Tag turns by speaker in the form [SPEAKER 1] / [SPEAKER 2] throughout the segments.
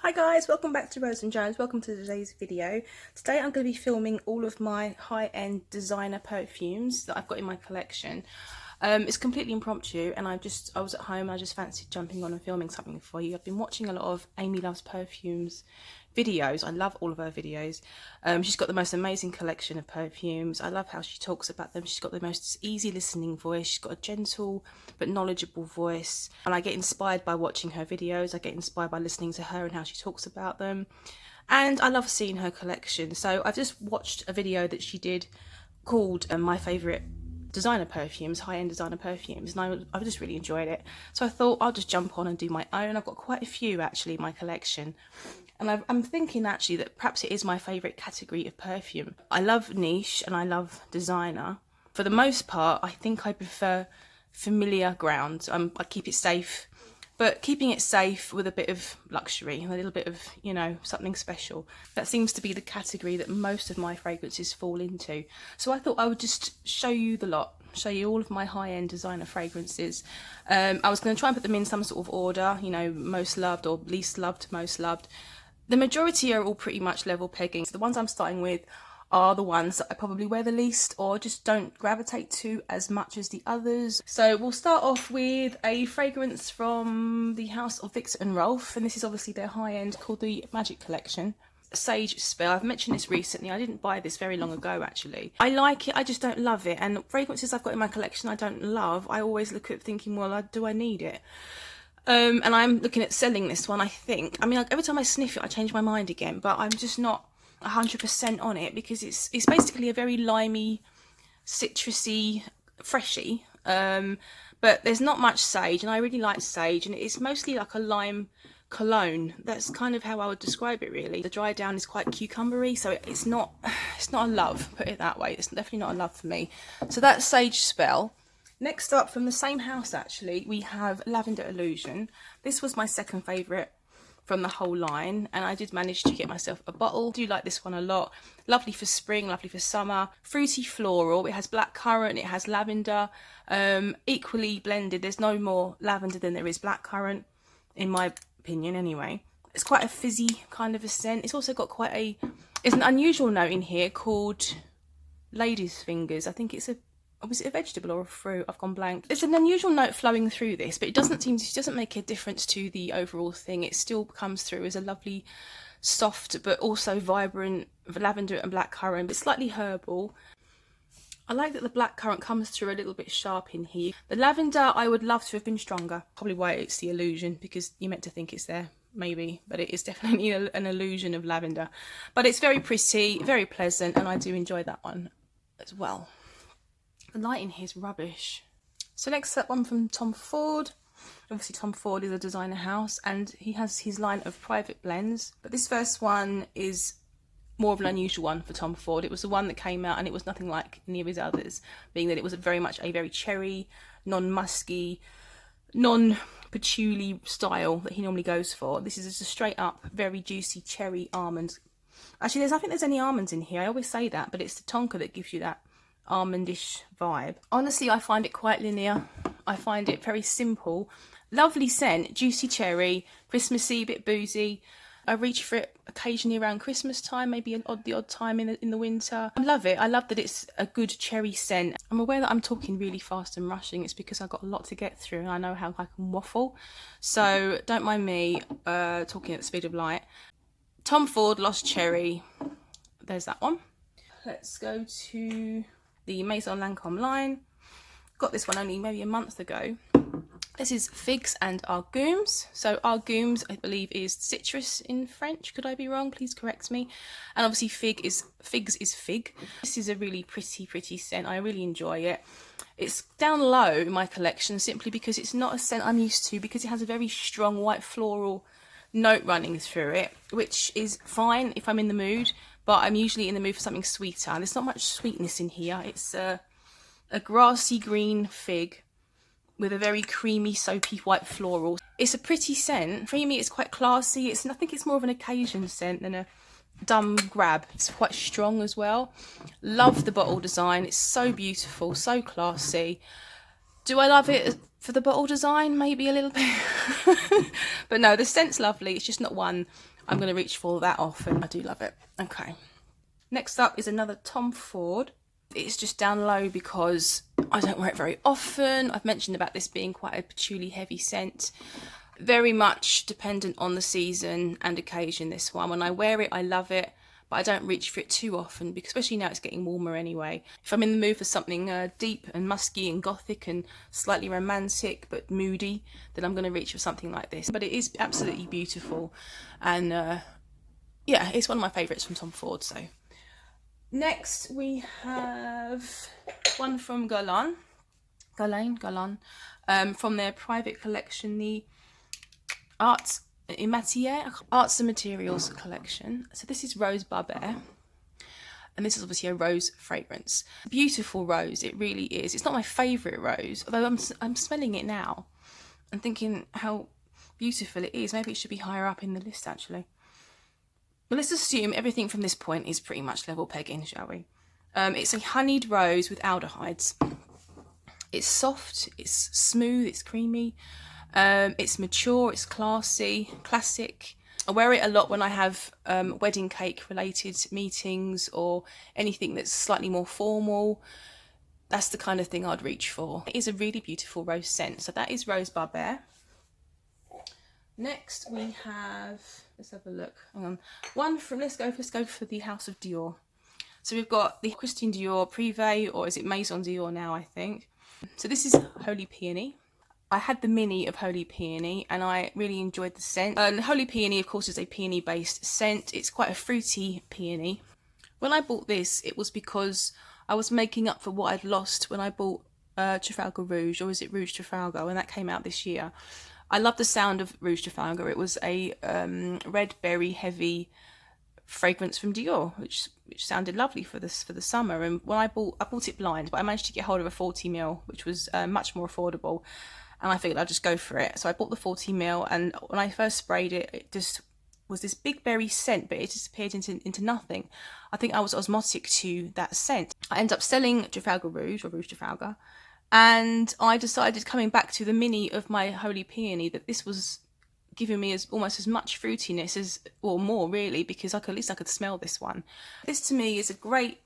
[SPEAKER 1] Hi guys, welcome back to Rose and Jones. Welcome to today's video. Today I'm going to be filming all of my high-end designer perfumes that I've got in my collection. It's completely impromptu and I was at home and I just fancied jumping on and filming something for you. I've been watching a lot of Amy Loves Perfumes videos. I love all of her videos. She's got the most amazing collection of perfumes. I love how she talks about them. She's got the most easy listening voice. She's got a gentle but knowledgeable voice, and I get inspired by watching her videos. I get inspired by listening to her and how she talks about them, and I love seeing her collection. So I've just watched a video that she did called my favourite designer perfumes, high-end designer perfumes, and I've just really enjoyed it. So I thought I'll just jump on and do my own. I've got quite a few actually in my collection, and I'm thinking actually that perhaps it is my favourite category of perfume. I love niche and I love designer. For the most part, I think I prefer familiar ground. I keep it safe, but keeping it safe with a bit of luxury, a little bit of, you know, something special. That seems to be the category that most of my fragrances fall into. So I thought I would just show you the lot, show you all of my high-end designer fragrances. I was going to try and put them in some sort of order, you know, most loved or least loved, most loved. The majority are all pretty much level pegging. So the ones I'm starting with are the ones that I probably wear the least or just don't gravitate to as much as the others. So we'll start off with a fragrance from the house of Viktor and Rolf, and this is obviously their high-end, called the Magic Collection. Sage Spell. I've mentioned this recently. I didn't buy this very long ago actually. I like it, I just don't love it, and fragrances I've got in my collection I don't love, I always look at thinking, well, do I need it? And I'm looking at selling this one, I think. I mean, like, every time I sniff it I change my mind again, but I'm just not 100% on it because it's basically a very limey, citrusy, freshy, but there's not much sage, and I really like sage, and it's mostly like a lime cologne. That's kind of how I would describe it really. The dry down is quite cucumbery, so it's not a love, put it that way. It's definitely not a love for me. So that's Sage Spell. Next up, from the same house actually, we have Lavender Illusion. This was my second favourite from the whole line, and I did manage to get myself a bottle. I do like this one a lot. Lovely for spring, lovely for summer. Fruity floral. It has black currant, it has lavender, equally blended. There's no more lavender than there is black currant, in my opinion anyway. It's quite a fizzy kind of a scent. It's also got it's an unusual note in here called lady's fingers. I think it's was it a vegetable or a fruit? I've gone blank. It's an unusual note flowing through this, but it doesn't make a difference to the overall thing. It still comes through as a lovely, soft, but also vibrant lavender and black currant, but slightly herbal. I like that the black currant comes through a little bit sharp in here. The lavender I would love to have been stronger. Probably why it's the illusion, because you're meant to think it's there, maybe, but it is definitely an illusion of lavender. But it's very pretty, very pleasant, and I do enjoy that one as well. The lighting here is rubbish. So next up, one from Tom Ford. Obviously Tom Ford is a designer house and he has his line of private blends, but this first one is more of an unusual one for Tom Ford. It was the one that came out and it was nothing like any of his others, being that it was very much a very cherry, non-musky, non-patchouli style that he normally goes for. This is just a straight up very juicy cherry almond. Actually, I don't think there's any almonds in here. I always say that, but it's the tonka that gives you that almondish vibe. Honestly, I find it quite linear. I find it very simple. Lovely scent, juicy cherry, Christmassy, bit boozy. I reach for it occasionally around Christmas time, maybe the odd time in the winter. I love it. I love that it's a good cherry scent. I'm aware that I'm talking really fast and rushing. It's because I've got a lot to get through and I know how I can waffle. So don't mind me talking at the speed of light. Tom Ford, Lost Cherry. There's that one. Let's go to the Maison Lancôme line. Got this one only maybe a month ago. This is Figs and Argumes. So Argumes, I believe, is citrus in French. Could I be wrong? Please correct me. And obviously figs is fig. This is a really pretty scent. I really enjoy it. It's down low in my collection simply because it's not a scent I'm used to, because it has a very strong white floral note running through it, which is fine if I'm in the mood, but I'm usually in the mood for something sweeter. And there's not much sweetness in here. It's a grassy green fig with a very creamy, soapy white floral. It's a pretty scent. For me, it's quite classy. I think it's more of an occasion scent than a dumb grab. It's quite strong as well. Love the bottle design. It's so beautiful, so classy. Do I love it for the bottle design? Maybe a little bit. But no, the scent's lovely. It's just not one I'm going to reach for that often. I do love it. Okay. Next up is another Tom Ford. It's just down low because I don't wear it very often. I've mentioned about this being quite a patchouli heavy scent. Very much dependent on the season and occasion, this one. When I wear it, I love it, but I don't reach for it too often, because especially now it's getting warmer anyway. If I'm in the mood for something deep and musky and gothic and slightly romantic but moody, then I'm going to reach for something like this. But it is absolutely beautiful, and yeah, it's one of my favourites from Tom Ford. So next we have one from Guerlain, from their private collection, the Arts and Materials collection. So this is Rose Barbère, and this is obviously a rose fragrance. Beautiful rose, it really is. It's not my favourite rose, although I'm smelling it now and thinking how beautiful it is. Maybe it should be higher up in the list, actually. But let's assume everything from this point is pretty much level pegging, shall we? It's a honeyed rose with aldehydes. It's soft, it's smooth, it's creamy. It's mature, it's classy, classic. I wear it a lot when I have wedding cake related meetings or anything that's slightly more formal. That's the kind of thing I'd reach for. It is a really beautiful rose scent. So that is Rose Barbère. Next we have, let's have a look. Hang on. One from, let's go for the House of Dior. So we've got the Christian Dior Privé, or is it Maison Dior now, I think. So this is Holy Peony. I had the mini of Holy Peony and I really enjoyed the scent. Holy Peony, of course, is a peony based scent. It's quite a fruity peony. When I bought this, it was because I was making up for what I'd lost when I bought Trafalgar Rouge, or is it Rouge Trafalgar, when that came out this year. I love the sound of Rouge Trafalgar. It was a red berry heavy fragrance from Dior, which sounded lovely for the summer. And when I bought it blind, but I managed to get hold of a 40ml, which was much more affordable. And I figured I'd just go for it. So I bought the 40ml, and when I first sprayed it, it just was this big berry scent, but it disappeared into nothing. I think I was osmotic to that scent. I ended up selling Trafalgar Rouge, or Rouge Trafalgar, and I decided, coming back to the mini of my Holy Peony, that this was giving me almost as much fruitiness as, or more really, because at least I could smell this one. This to me is a great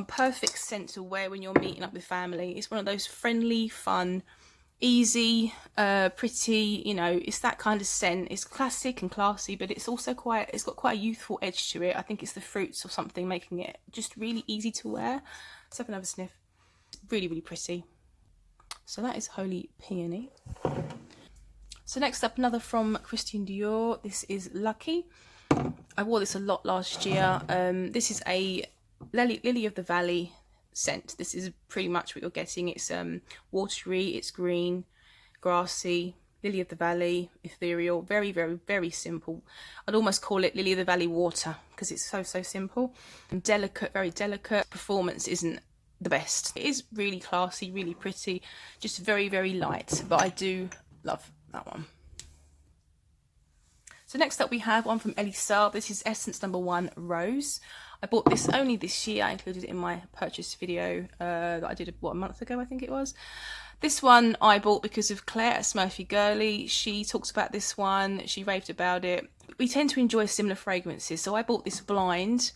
[SPEAKER 1] perfect scent to wear when you're meeting up with family. It's one of those friendly, fun, easy, pretty, you know, it's that kind of scent. It's classic and classy, but it's also it's got quite a youthful edge to it. I think it's the fruits or something making it just really easy to wear. Let's have another sniff. Really, really pretty. So that is Holy Peony. So next up, another from Christian Dior. This is Lucky. I wore this a lot last year. This is a Lily of the Valley scent. This is pretty much what you're getting. It's watery, it's green, grassy, Lily of the Valley, ethereal, very, very, very simple. I'd almost call it Lily of the Valley water, because it's so simple and delicate, very delicate. Performance isn't the best. It is really classy, really pretty, just very, very light, but I do love that one. So next up we have one from Elie Saab. This is Essence No. 1 Rose. I bought this only this year. I included it in my purchase video that I did, a month ago, I think it was. This one I bought because of Claire at Smurfy Girly. She talks about this one. She raved about it. We tend to enjoy similar fragrances, so I bought this blind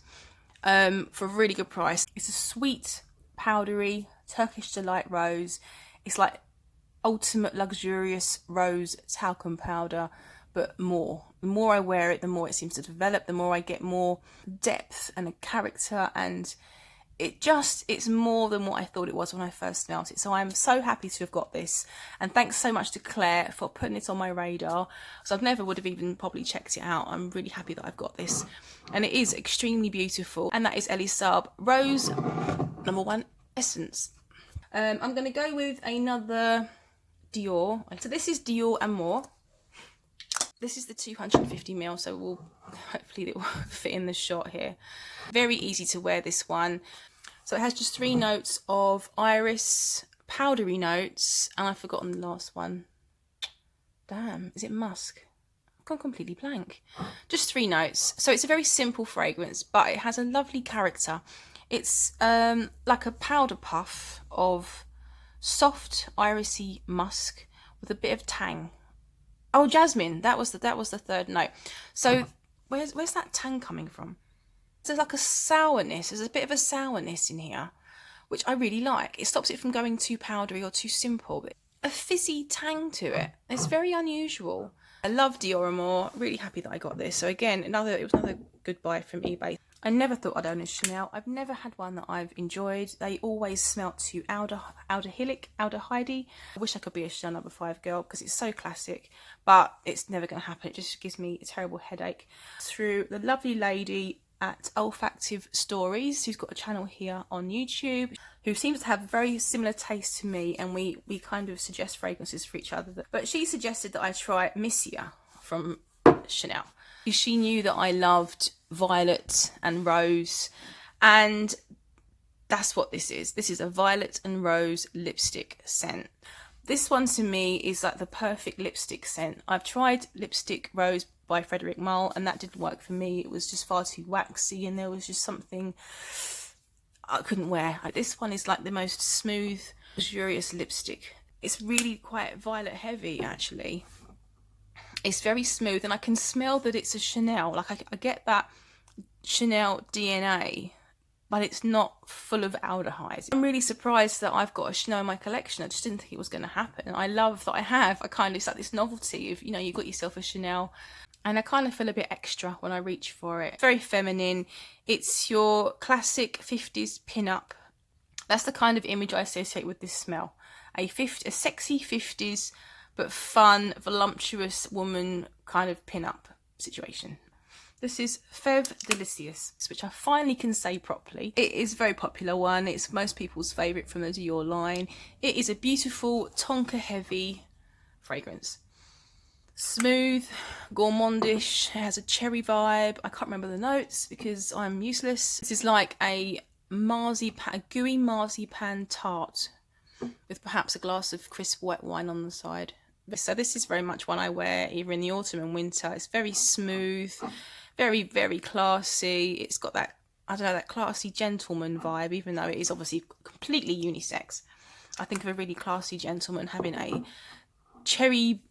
[SPEAKER 1] for a really good price. It's a sweet, powdery, Turkish Delight rose. It's like ultimate luxurious rose talcum powder, but more. The more I wear it, the more it seems to develop, the more I get more depth and a character, and it's more than what I thought it was when I first smelt it. So I'm so happy to have got this, and thanks so much to Claire for putting it on my radar, so I never would have even probably checked it out. I'm really happy that I've got this, and it is extremely beautiful. And that is Elie Saab Rose No. 1 Essence. I'm going to go with another Dior. So this is Dior Amour. This is the 250ml, so hopefully it will fit in the shot here. Very easy to wear, this one. So it has just 3 notes of iris, powdery notes, and I've forgotten the last one. Damn, is it musk? I've gone completely blank. Just 3 notes. So it's a very simple fragrance, but it has a lovely character. It's like a powder puff of soft, irisy musk with a bit of tang. Oh, jasmine. That was the 3rd note. So where's that tang coming from? There's like a sourness, there's a bit of a sourness in here, which I really like. It stops it from going too powdery or too simple, but a fizzy tang to it. It's very unusual. I love Dior Amour, really happy that I got this. So again, it was another good buy from eBay. I never thought I'd own a Chanel. I've never had one that I've enjoyed. They always smelt to Outer Heidi. I wish I could be a Chanel No. 5 girl because it's so classic, but it's never going to happen. It just gives me a terrible headache. Through the lovely lady at Olfactive Stories, who's got a channel here on YouTube, who seems to have a very similar taste to me, and we kind of suggest fragrances for each other. But she suggested that I try Missia from Chanel. She knew that I loved violet and rose, and that's what this is. This is a violet and rose lipstick scent. This one to me is like the perfect lipstick scent. I've tried Lipstick Rose by Frederic Malle and that didn't work for me. It was just far too waxy and there was just something I couldn't wear. This one is like the most smooth, luxurious lipstick. It's really quite violet heavy actually. It's very smooth and I can smell that it's a Chanel. Like I get that Chanel DNA, but it's not full of aldehydes. I'm really surprised that I've got a Chanel in my collection. I just didn't think it was going to happen. I love that I have. I kind of, it's like this novelty of, you know, you got yourself a Chanel, and I kind of feel a bit extra when I reach for it. Very feminine. It's your classic 50s pin-up. That's the kind of image I associate with this smell. A sexy 50s, but fun, voluptuous woman kind of pin-up situation. This is Fève Delicious, which I finally can say properly. It is a very popular one. It's most people's favourite from the Dior line. It is a beautiful tonka heavy fragrance. Smooth, gourmandish, it has a cherry vibe. I can't remember the notes because I'm useless. This is like a gooey marzipan tart with perhaps a glass of crisp white wine on the side. So this is very much one I wear either in the autumn and winter. It's very smooth, very, very classy. It's got that, I don't know, that classy gentleman vibe, even though it is obviously completely unisex. I think of a really classy gentleman having a cherry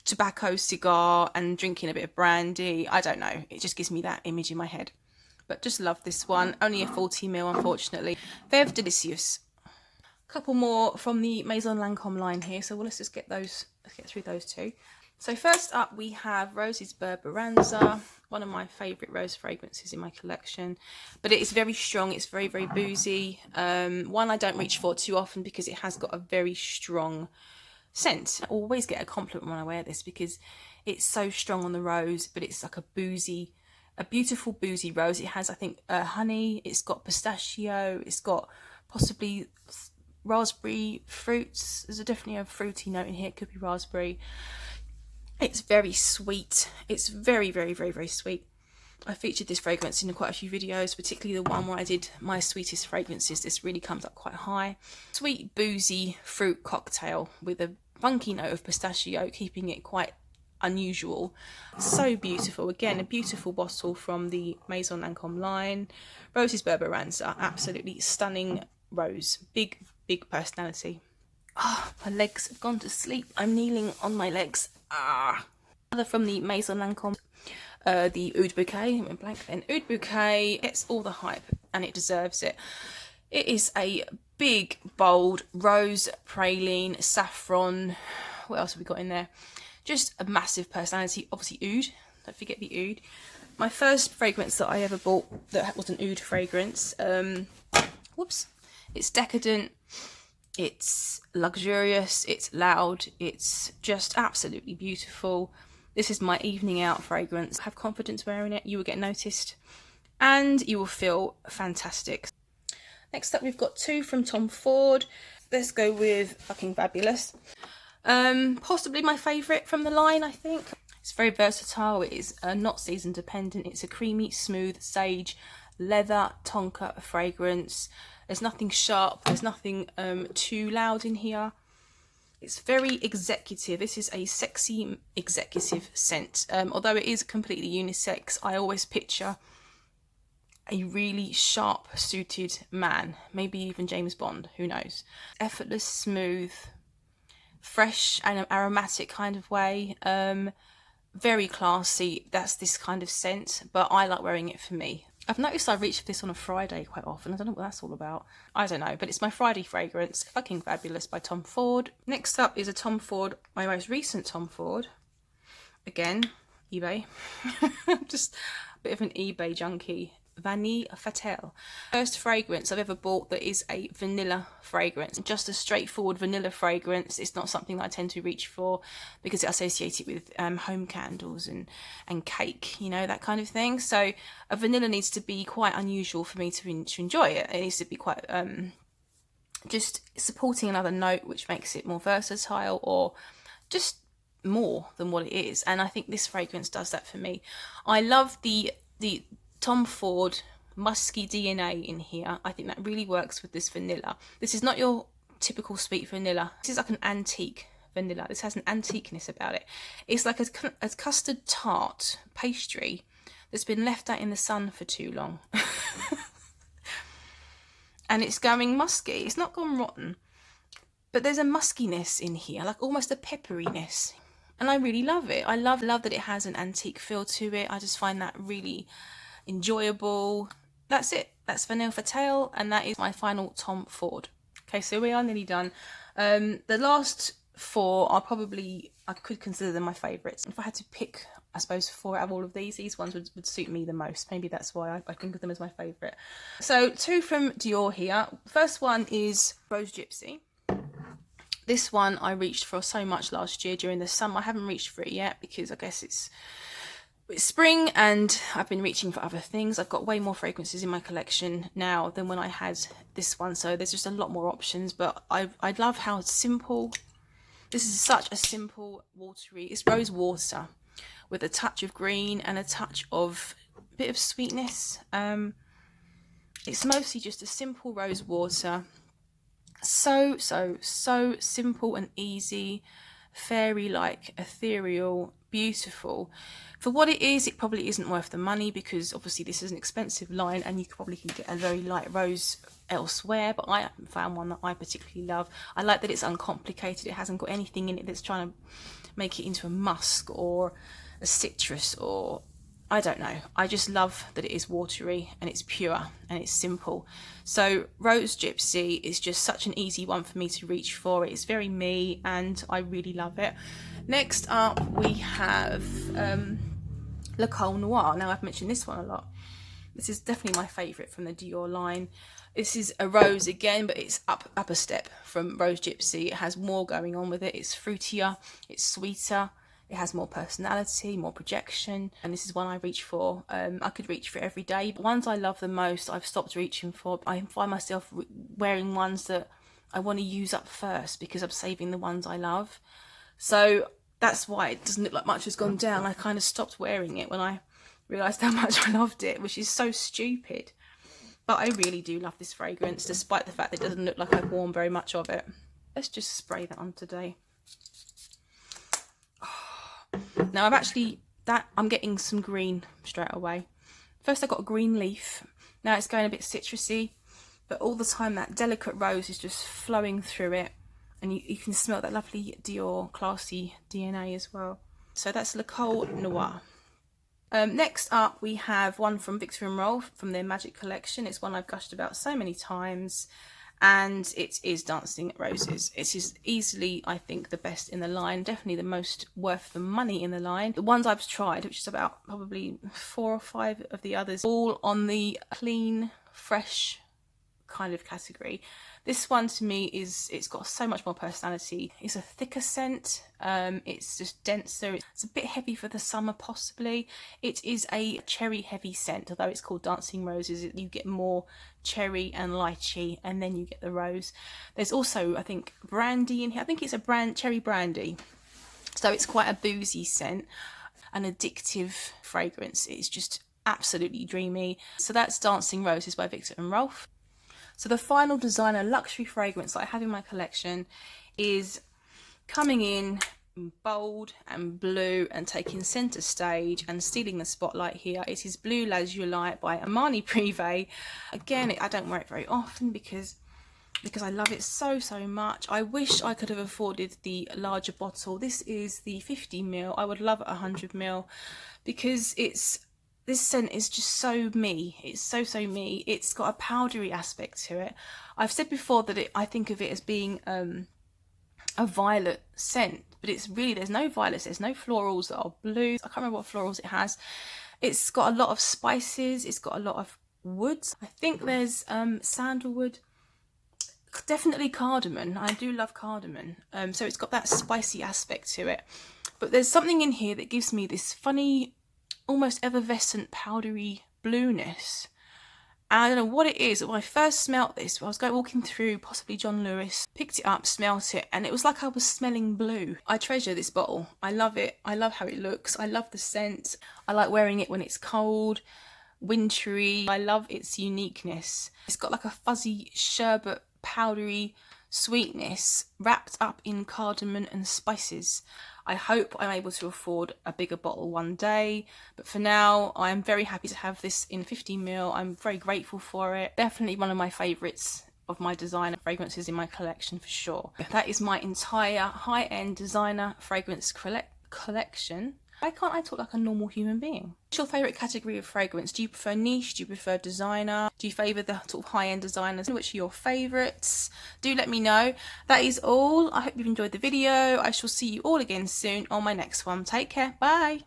[SPEAKER 1] tobacco cigar and drinking a bit of brandy. I don't know, it just gives me that image in my head. But just love this one. Only a 40ml, unfortunately. Fève Delicious. A couple more from the Maison Lancôme line here, so let's just get through those two. So first up we have Rose's Berberanza, one of my favourite rose fragrances in my collection, but it is very strong. It's very, very boozy. One I don't reach for too often because it has got a very strong scent. I always get a compliment when I wear this because it's so strong on the rose, but it's like a beautiful boozy rose. It has, I think, honey, it's got pistachio, it's got possibly raspberry fruits. There's definitely a fruity note in here. It could be raspberry. It's very sweet. It's very, very, very, very sweet. I featured this fragrance in quite a few videos, particularly the one where I did my sweetest fragrances. This really comes up quite high. Sweet, boozy fruit cocktail with a funky note of pistachio, keeping it quite unusual. So beautiful. Again, a beautiful bottle from the Maison Lancôme line. Rose's Berberanza, absolutely stunning rose. Big, big personality. Ah, my legs have gone to sleep. I'm kneeling on my legs. Another from the Maison Lancôme, the Oud Bouquet. I went blank then. Oud Bouquet gets all the hype and it deserves it. It is a big, bold rose, praline, saffron. What else have we got in there? Just a massive personality. Obviously oud. Don't forget the oud. My first fragrance that I ever bought that was an oud fragrance. Whoops. It's decadent. It's luxurious. It's loud. It's just absolutely beautiful. This is my evening out fragrance. Have confidence wearing it. You will get noticed and you will feel fantastic. Next up, we've got two from Tom Ford. Let's go with Fucking Fabulous. Possibly my favourite from the line, I think. It's very versatile. It is not season dependent. It's a creamy, smooth, sage, leather, tonka fragrance. There's nothing sharp. There's nothing too loud in here. It's very executive. This is a sexy executive scent. Although it is completely unisex, I always picture a really sharp suited man, maybe even James Bond, who knows. Effortless, smooth, fresh and aromatic kind of way. very classy. That's this kind of scent, but I like wearing it for me. I've noticed I reach for this on a Friday quite often. I don't know what that's all about. I don't know, but it's my Friday fragrance, Fucking Fabulous by Tom Ford. Next up is a Tom Ford, my most recent Tom Ford. Again, eBay. Just a bit of an eBay junkie. Vanille Fatale. First fragrance I've ever bought that is a vanilla fragrance. Just a straightforward vanilla fragrance. It's not something that I tend to reach for because I associate it with home candles and cake, you know, that kind of thing. So a vanilla needs to be quite unusual for me to enjoy it. It needs to be quite just supporting another note, which makes it more versatile or just more than what it is. And I think this fragrance does that for me. I love the Tom Ford musky DNA in here. I think that really works with this vanilla. This is not your typical sweet vanilla. This is like an antique vanilla. This has an antiqueness about it. It's like a custard tart pastry that's been left out in the sun for too long. And it's going musky. It's not gone rotten, but there's a muskiness in here, like almost a pepperiness. And I really love it. I love that it has an antique feel to it. I just find that really enjoyable. That's it. That's Vanille Fatale, and that is my final Tom Ford. Okay, so we are nearly done. The last four are probably, I could consider them my favourites. If I had to pick, I suppose, four out of all of these ones would suit me the most. Maybe that's why I think of them as my favourite. So two from Dior here. First one is Rose Gypsy. This one I reached for so much last year during the summer. I haven't reached for it yet because I guess it's spring and I've been reaching for other things. I've got way more fragrances in my collection now than when I had this one, so there's just a lot more options. But I love how simple. This is such a simple watery. It's rose water with a touch of green and a touch of a bit of sweetness. It's mostly just a simple rose water. So simple and easy, fairy-like, ethereal, beautiful. For what it is, it probably isn't worth the money because obviously this is an expensive line and you probably can get a very light rose elsewhere, but I haven't found one that I particularly love. I like that it's uncomplicated. It hasn't got anything in it that's trying to make it into a musk or a citrus or I don't know. I just love that it is watery and it's pure and it's simple. So Rose Gypsy is just such an easy one for me to reach for. It's very me and I really love it. Next up we have Le Col Noir. Now I've mentioned this one a lot. This is definitely my favourite from the Dior line. This is a rose again, but it's up a step from Rose Gypsy. It has more going on with it. It's fruitier, it's sweeter. It has more personality, more projection, and this is one I reach for. I could reach for it every day. But ones I love the most, I've stopped reaching for. I find myself wearing ones that I want to use up first because I'm saving the ones I love. So that's why it doesn't look like much has gone down. I kind of stopped wearing it when I realised how much I loved it, which is so stupid. But I really do love this fragrance, despite the fact that it doesn't look like I've worn very much of it. Let's just spray that on today. Now I'm getting some green straight away. First I got a green leaf. Now it's going a bit citrusy, but all the time that delicate rose is just flowing through it. And you can smell that lovely Dior classy DNA as well. So that's Le Col Noir. Next up we have one from Viktor & Rolf from their Magic collection. It's one I've gushed about so many times. And it is Dancing Roses. It is easily, I think, the best in the line. Definitely the most worth the money in the line. The ones I've tried, which is about probably 4 or 5 of the others, all on the clean, fresh kind of category. This one to me it's got so much more personality. It's a thicker scent. It's just denser. It's a bit heavy for the summer possibly. It is a cherry heavy scent, although it's called Dancing Roses. You get more cherry and lychee and then you get the rose. There's also, I think, brandy in here. I think it's a cherry brandy. So it's quite a boozy scent, an addictive fragrance. It's just absolutely dreamy. So that's Dancing Roses by Viktor & Rolf. So the final designer luxury fragrance that I have in my collection is coming in bold and blue and taking centre stage and stealing the spotlight here. It is Blue Lazuli by Armani Privé. Again, I don't wear it very often because because I love it so much. I wish I could have afforded the larger bottle. This is the 50ml. I would love a 100ml because this scent is just so me. It's so me. It's got a powdery aspect to it. I've said before that I think of it as being a violet scent, but it's really, there's no violets, there's no florals that are blue. I can't remember what florals it has. It's got a lot of spices, it's got a lot of woods. I think there's sandalwood, definitely cardamom. I do love cardamom. So it's got that spicy aspect to it. But there's something in here that gives me this funny, almost effervescent, powdery blueness. And I don't know what it is. When I first smelt this, I was walking through possibly John Lewis, picked it up, smelt it, and it was like I was smelling blue. I treasure this bottle. I love it. I love how it looks. I love the scent. I like wearing it when it's cold, wintry. I love its uniqueness. It's got like a fuzzy sherbet, powdery sweetness wrapped up in cardamom and spices. I hope I'm able to afford a bigger bottle one day, but for now I'm very happy to have this in 50ml. I'm very grateful for it. Definitely one of my favourites of my designer fragrances in my collection for sure. That is my entire high-end designer fragrance collection. Why can't I talk like a normal human being? What's your favourite category of fragrance? Do you prefer niche? Do you prefer designer? Do you favour the sort of high-end designers? Which are your favourites? Do let me know. That is all. I hope you've enjoyed the video. I shall see you all again soon on my next one. Take care. Bye.